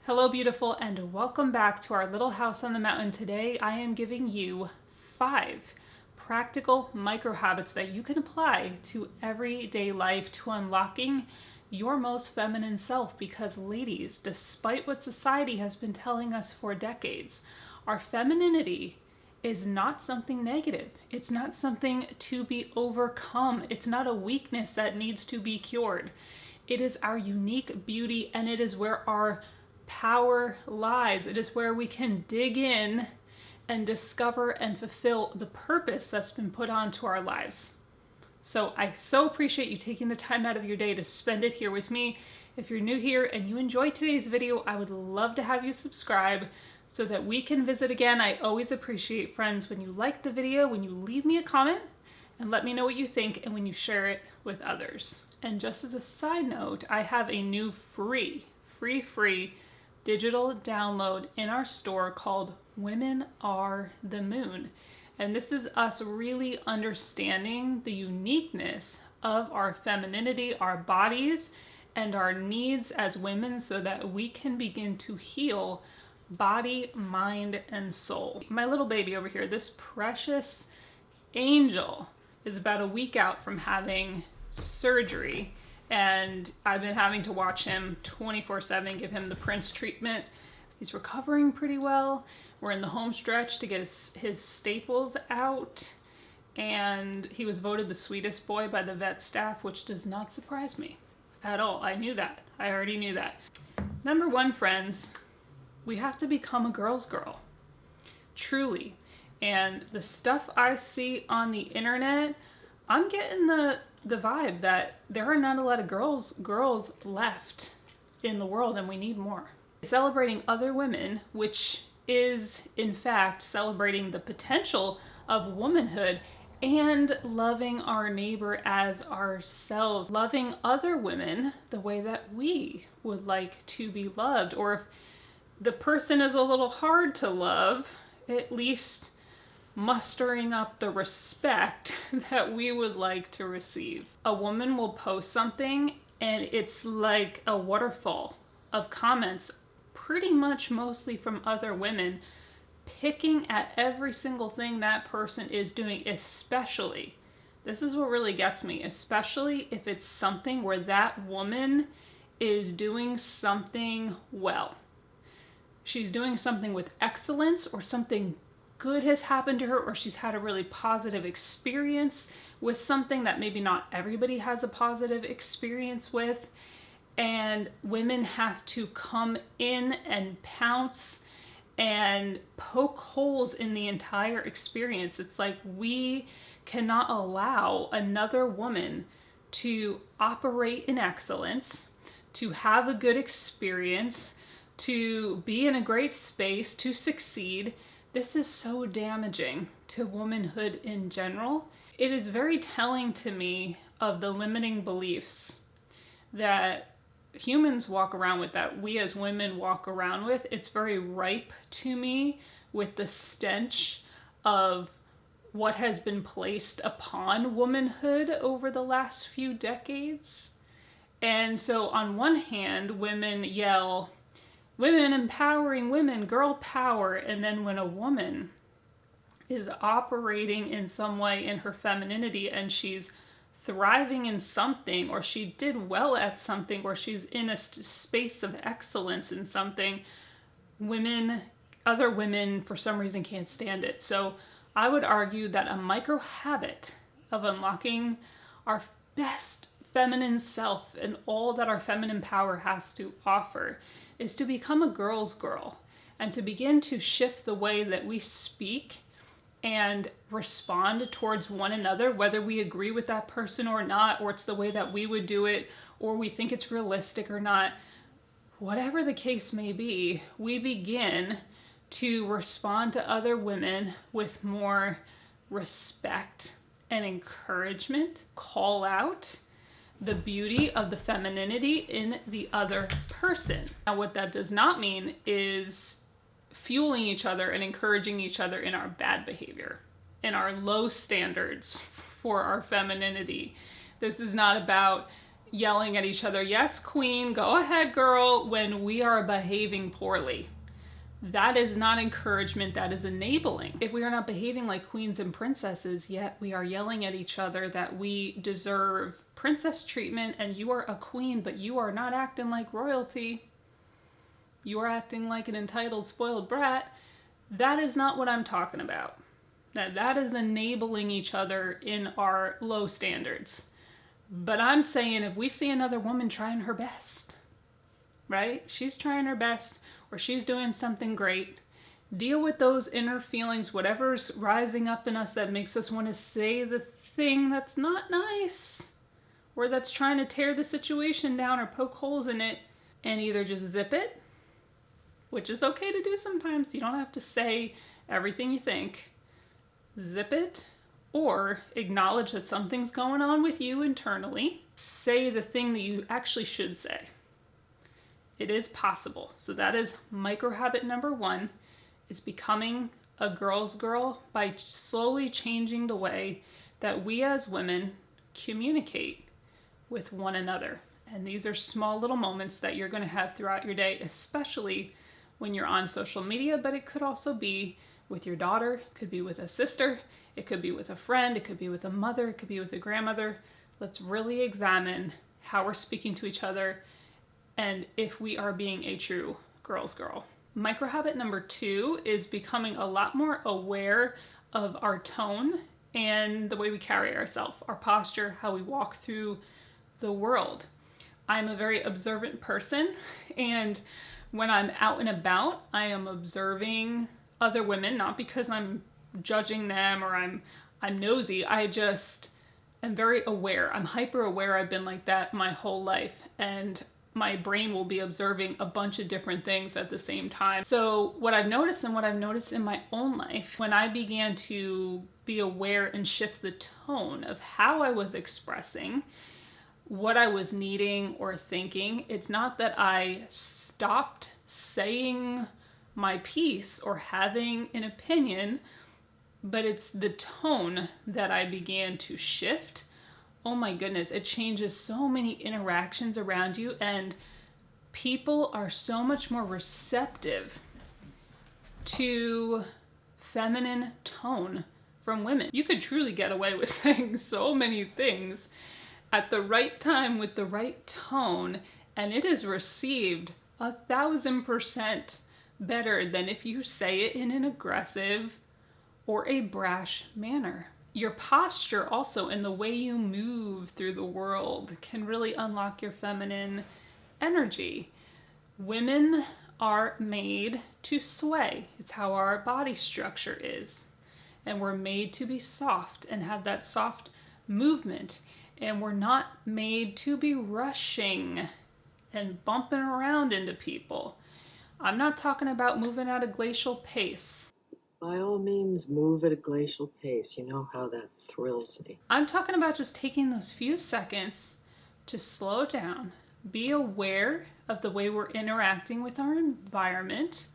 Hello, beautiful, and welcome back to our little house on the mountain. Today, I am giving you 5 practical micro habits that you can apply to everyday life to unlocking your most feminine self. Because, ladies, despite what society has been telling us for decades, our femininity is not something negative. It's not something to be overcome. It's not a weakness that needs to be cured. It is our unique beauty, and it is where our power lies. It is where we can dig in and discover and fulfill the purpose that's been put onto our lives. So I so appreciate you taking the time out of your day to spend it here with me. If you're new here and you enjoyed today's video, I would love to have you subscribe so that we can visit again. I always appreciate, friends, when you like the video, when you leave me a comment and let me know what you think, and when you share it with others. And just as a side note, I have a new free digital download in our store called Women Are the Moon. And this is us really understanding the uniqueness of our femininity, our bodies, and our needs as women so that we can begin to heal body, mind, and soul. My little baby over here, this precious angel, is about a week out from having surgery. And I've been having to watch him 24/7, give him the Prince treatment. He's recovering pretty well. We're in the home stretch to get his staples out. And he was voted the sweetest boy by the vet staff, which does not surprise me at all. I knew that. I already knew that. Number 1, friends, we have to become a girl's girl. Truly. And the stuff I see on the internet, I'm getting the vibe that there are not a lot of girls left in the world, and we need more. Celebrating other women, which is in fact celebrating the potential of womanhood, and loving our neighbor as ourselves, loving other women the way that we would like to be loved. Or if the person is a little hard to love, at least mustering up the respect that we would like to receive. A woman will post something and it's like a waterfall of comments, pretty much mostly from other women, picking at every single thing that person is doing, especially, this is what really gets me, especially if it's something where that woman is doing something well. She's doing something with excellence, or something good has happened to her, or she's had a really positive experience with something that maybe not everybody has a positive experience with, and women have to come in and pounce and poke holes in the entire experience. It's like we cannot allow another woman to operate in excellence, to have a good experience, to be in a great space, to succeed. This is so damaging to womanhood in general. It is very telling to me of the limiting beliefs that humans walk around with, that we as women walk around with. It's very ripe to me with the stench of what has been placed upon womanhood over the last few decades. And so on one hand, women yell, women empowering women, girl power. And then when a woman is operating in some way in her femininity and she's thriving in something, or she did well at something, or she's in a space of excellence in something, other women for some reason can't stand it. So I would argue that a micro habit of unlocking our best feminine self and all that our feminine power has to offer is to become a girl's girl, and to begin to shift the way that we speak and respond towards one another, whether we agree with that person or not, or it's the way that we would do it, or we think it's realistic or not. Whatever the case may be, we begin to respond to other women with more respect and encouragement, call out the beauty of the femininity in the other person. Now, what that does not mean is fueling each other and encouraging each other in our bad behavior, in our low standards for our femininity. This is not about yelling at each other, yes, queen, go ahead, girl, when we are behaving poorly. That is not encouragement, that is enabling. If we are not behaving like queens and princesses, yet we are yelling at each other that we deserve princess treatment and you are a queen, but you are not acting like royalty, you are acting like an entitled, spoiled brat, that is not what I'm talking about. That is enabling each other in our low standards. But I'm saying if we see another woman trying her best, right? She's trying her best or she's doing something great. Deal with those inner feelings, whatever's rising up in us that makes us want to say the thing that's not nice or that's trying to tear the situation down or poke holes in it, and either just zip it, which is okay to do sometimes. You don't have to say everything you think. Zip it, or acknowledge that something's going on with you internally. Say the thing that you actually should say. It is possible. So that is micro habit number 1, is becoming a girl's girl by slowly changing the way that we as women communicate with one another. And these are small little moments that you're going to have throughout your day, especially when you're on social media, but it could also be with your daughter, it could be with a sister, it could be with a friend, it could be with a mother, it could be with a grandmother. Let's really examine how we're speaking to each other and if we are being a true girl's girl. Micro habit number 2 is becoming a lot more aware of our tone and the way we carry ourselves, our posture, how we walk through the world. I'm a very observant person, and when I'm out and about, I am observing other women, not because I'm judging them or I'm nosy. I just am very aware. I'm hyper aware. I've been like that my whole life, and my brain will be observing a bunch of different things at the same time. So what I've noticed and what I've noticed in my own life, when I began to be aware and shift the tone of how I was expressing what I was needing or thinking, it's not that I stopped saying my piece or having an opinion, but it's the tone that I began to shift. Oh my goodness, it changes so many interactions around you, and people are so much more receptive to feminine tone from women. You could truly get away with saying so many things at the right time with the right tone, and it is received 1,000% better than if you say it in an aggressive or a brash manner. Your posture also and the way you move through the world can really unlock your feminine energy. Women are made to sway. It's how our body structure is. And we're made to be soft and have that soft movement. And we're not made to be rushing and bumping around into people. I'm not talking about moving at a glacial pace. By all means, move at a glacial pace. You know how that thrills me. I'm talking about just taking those few seconds to slow down, be aware of the way we're interacting with our environment.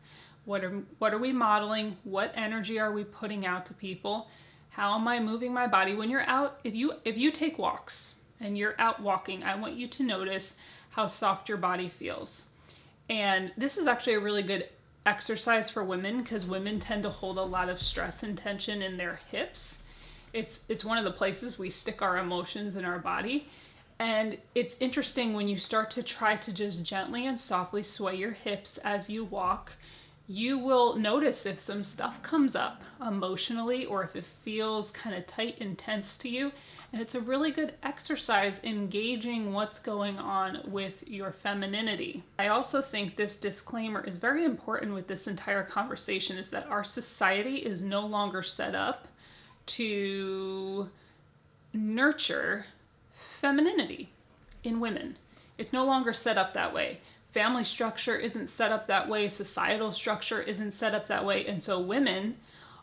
What are we modeling? What energy are we putting out to people? How am I moving my body? When you're out, if you take walks and you're out walking, I want you to notice how soft your body feels. And this is actually a really good exercise for women because women tend to hold a lot of stress and tension in their hips. It's one of the places we stick our emotions in our body. And it's interesting when you start to try to just gently and softly sway your hips as you walk, you will notice if some stuff comes up emotionally or if it feels kind of tight and tense to you. And it's a really good exercise engaging what's going on with your femininity. I also think this disclaimer is very important with this entire conversation, is that our society is no longer set up to nurture femininity in women. It's no longer set up that way. Family structure isn't set up that way. Societal structure isn't set up that way. And so women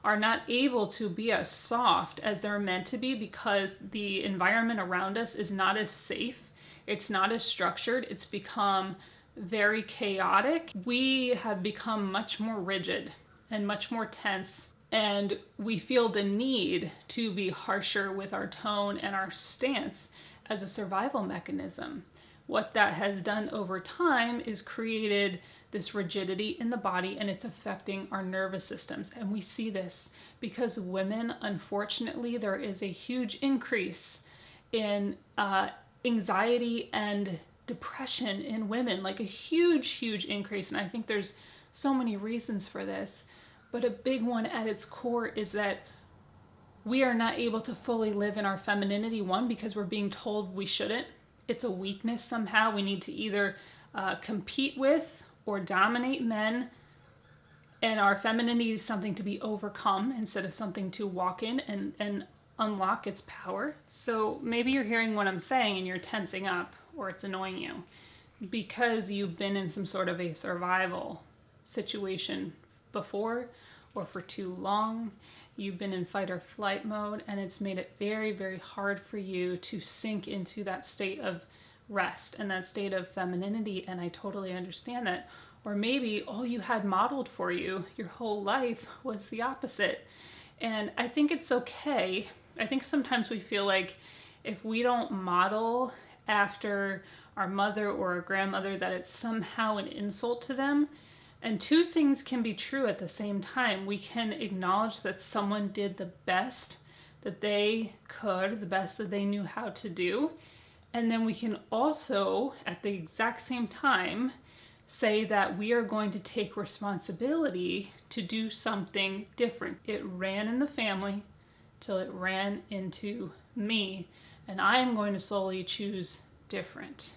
are not able to be as soft as they're meant to be because the environment around us is not as safe. It's not as structured. It's become very chaotic. We have become much more rigid and much more tense, and we feel the need to be harsher with our tone and our stance. as a survival mechanism. What that has done over time is created this rigidity in the body, and it's affecting our nervous systems. And we see this because women, unfortunately, there is a huge increase in anxiety and depression in women, like a huge increase. And I think there's so many reasons for this, but a big one at its core is that we are not able to fully live in our femininity, one, because we're being told we shouldn't. It's a weakness somehow. We need to either compete with or dominate men, and our femininity is something to be overcome instead of something to walk in and unlock its power. So maybe you're hearing what I'm saying and you're tensing up, or it's annoying you because you've been in some sort of a survival situation before, or for too long. You've been in fight or flight mode, and it's made it very hard for you to sink into that state of rest and that state of femininity, and I totally understand that. Or maybe all you had modeled for you your whole life was the opposite. And I think it's okay. I think sometimes we feel like if we don't model after our mother or our grandmother, that it's somehow an insult to them. And two things can be true at the same time. We can acknowledge that someone did the best that they could, the best that they knew how to do. And then we can also, at the exact same time, say that we are going to take responsibility to do something different. It ran in the family till it ran into me, and I am going to slowly choose different.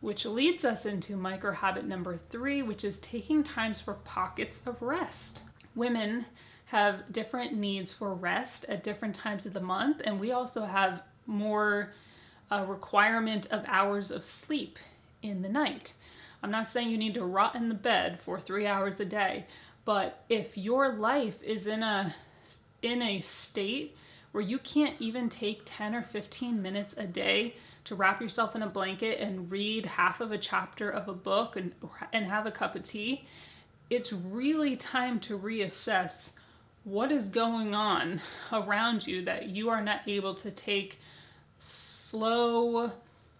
Which leads us into micro habit number 3, which is taking times for pockets of rest. Women have different needs for rest at different times of the month, and we also have more requirement of hours of sleep in the night. I'm not saying you need to rot in the bed for 3 hours a day, but if your life is in a state where you can't even take 10 or 15 minutes a day to wrap yourself in a blanket and read half of a chapter of a book and have a cup of tea, it's really time to reassess what is going on around you that you are not able to take slow,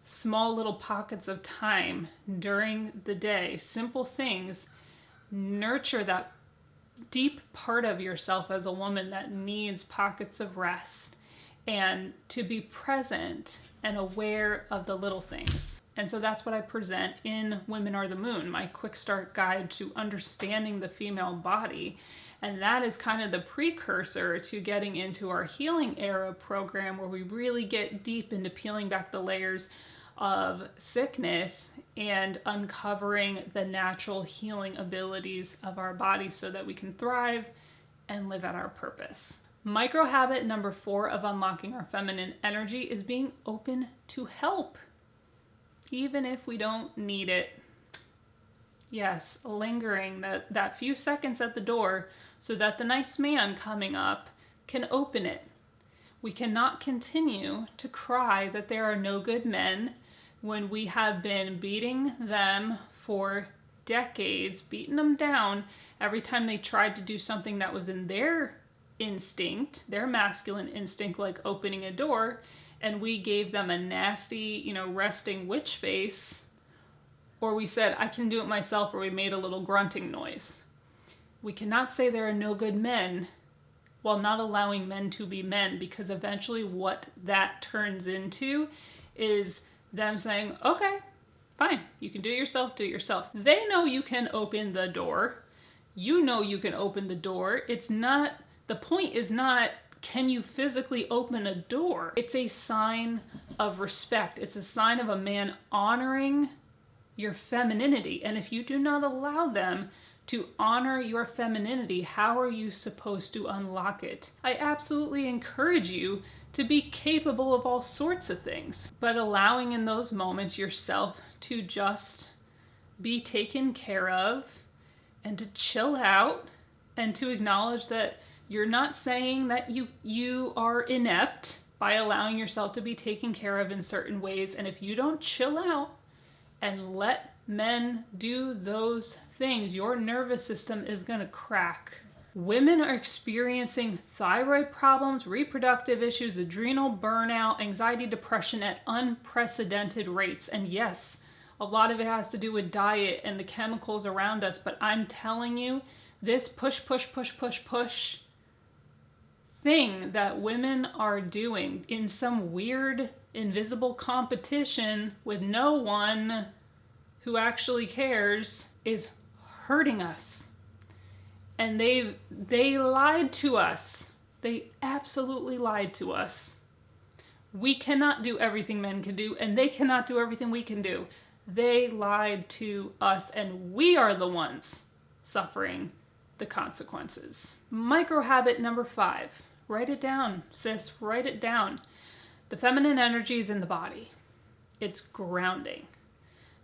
small little pockets of time during the day. Simple things. Nurture that deep part of yourself as a woman that needs pockets of rest, and to be present and aware of the little things. And so that's what I present in Women Are the Moon, my quick start guide to understanding the female body. And that is kind of the precursor to getting into our Healing Era program, where we really get deep into peeling back the layers of sickness and uncovering the natural healing abilities of our body so that we can thrive and live at our purpose. Micro habit number 4 of unlocking our feminine energy is being open to help, even if we don't need it. Yes, lingering that few seconds at the door so that the nice man coming up can open it. We cannot continue to cry that there are no good men when we have been beating them for decades, beating them down every time they tried to do something that was in their instinct, their masculine instinct, like opening a door, and we gave them a nasty, resting witch face, or we said, I can do it myself, or we made a little grunting noise. We cannot say there are no good men while not allowing men to be men, because eventually what that turns into is them saying, okay, fine, you can do it yourself, do it yourself. They know you can open the door. You know you can open the door. The point is not, can you physically open a door? It's a sign of respect. It's a sign of a man honoring your femininity. And if you do not allow them to honor your femininity, how are you supposed to unlock it? I absolutely encourage you to be capable of all sorts of things, but allowing in those moments yourself to just be taken care of and to chill out and to acknowledge that you're not saying that you are inept by allowing yourself to be taken care of in certain ways. And if you don't chill out and let men do those things, your nervous system is going to crack. Women are experiencing thyroid problems, reproductive issues, adrenal burnout, anxiety, depression at unprecedented rates. And yes, a lot of it has to do with diet and the chemicals around us. But I'm telling you, this push thing that women are doing in some weird invisible competition with no one who actually cares is hurting us. And they lied to us. They absolutely lied to us. We cannot do everything men can do, and they cannot do everything we can do. They lied to us, and we are the ones suffering the consequences. Micro habit number 5. Write it down, sis. Write it down. The feminine energy is in the body. It's grounding.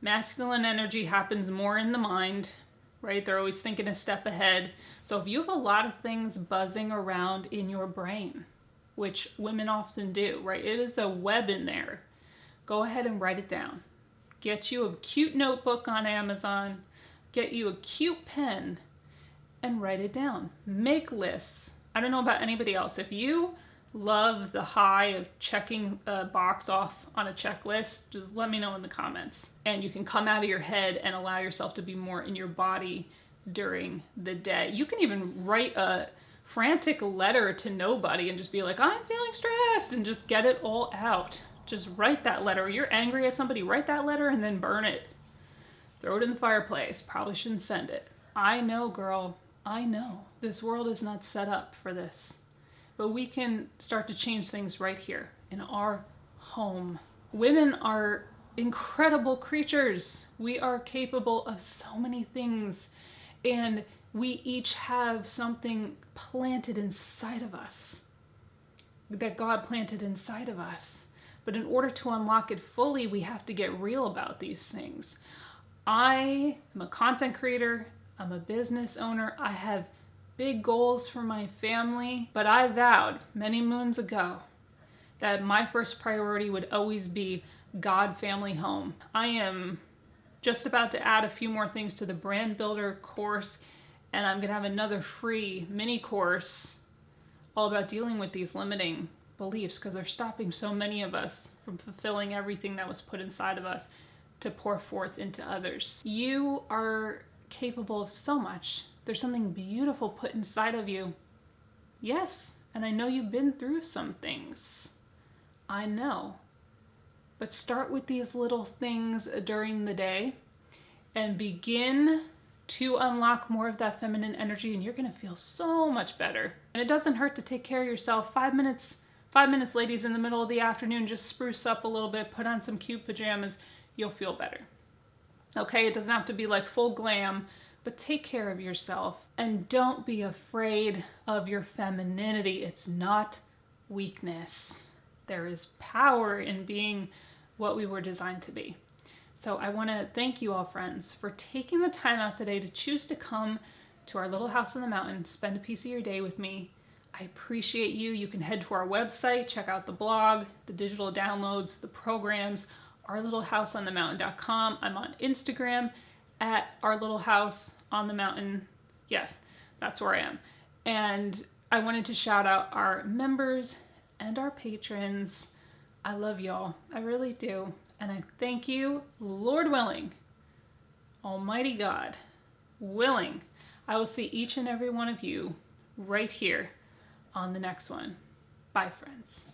Masculine energy happens more in the mind, right? They're always thinking a step ahead. So if you have a lot of things buzzing around in your brain, which women often do, right? It is a web in there. Go ahead and write it down. Get you a cute notebook on Amazon. Get you a cute pen and write it down. Make lists. I don't know about anybody else. If you love the high of checking a box off on a checklist, just let me know in the comments. And you can come out of your head and allow yourself to be more in your body during the day. You can even write a frantic letter to nobody and just be like, I'm feeling stressed, and just get it all out. Just write that letter. You're angry at somebody, write that letter and then burn it. Throw it in the fireplace. Probably shouldn't send it. I know, girl. I know. This world is not set up for this. But we can start to change things right here in our home. Women are incredible creatures. We are capable of so many things. And we each have something planted inside of us that God planted inside of us. But in order to unlock it fully, we have to get real about these things. I am a content creator. I'm a business owner. I have big goals for my family, but I vowed many moons ago that my first priority would always be God, family, home. I am just about to add a few more things to the brand builder course, and I'm gonna have another free mini course all about dealing with these limiting beliefs, because they're stopping so many of us from fulfilling everything that was put inside of us to pour forth into others. You are capable of so much. There's something beautiful put inside of you. Yes, and I know you've been through some things. I know. But start with these little things during the day and begin to unlock more of that feminine energy, and you're going to feel so much better. And it doesn't hurt to take care of yourself. 5 minutes, ladies, in the middle of the afternoon, just spruce up a little bit, put on some cute pajamas, you'll feel better. Okay, it doesn't have to be like full glam, but take care of yourself and don't be afraid of your femininity. It's not weakness. There is power in being what we were designed to be. So I want to thank you all, friends, for taking the time out today to choose to come to our little house on the mountain, spend a piece of your day with me. I appreciate you. You can head to our website, check out the blog, the digital downloads, the programs, ourlittlehouseonthemountain.com. I'm on Instagram at ourlittlehouseonthemountain. Yes, that's where I am. And I wanted to shout out our members and our patrons. I love y'all. I really do. And I thank you, Lord willing, Almighty God willing. I will see each and every one of you right here on the next one. Bye, friends.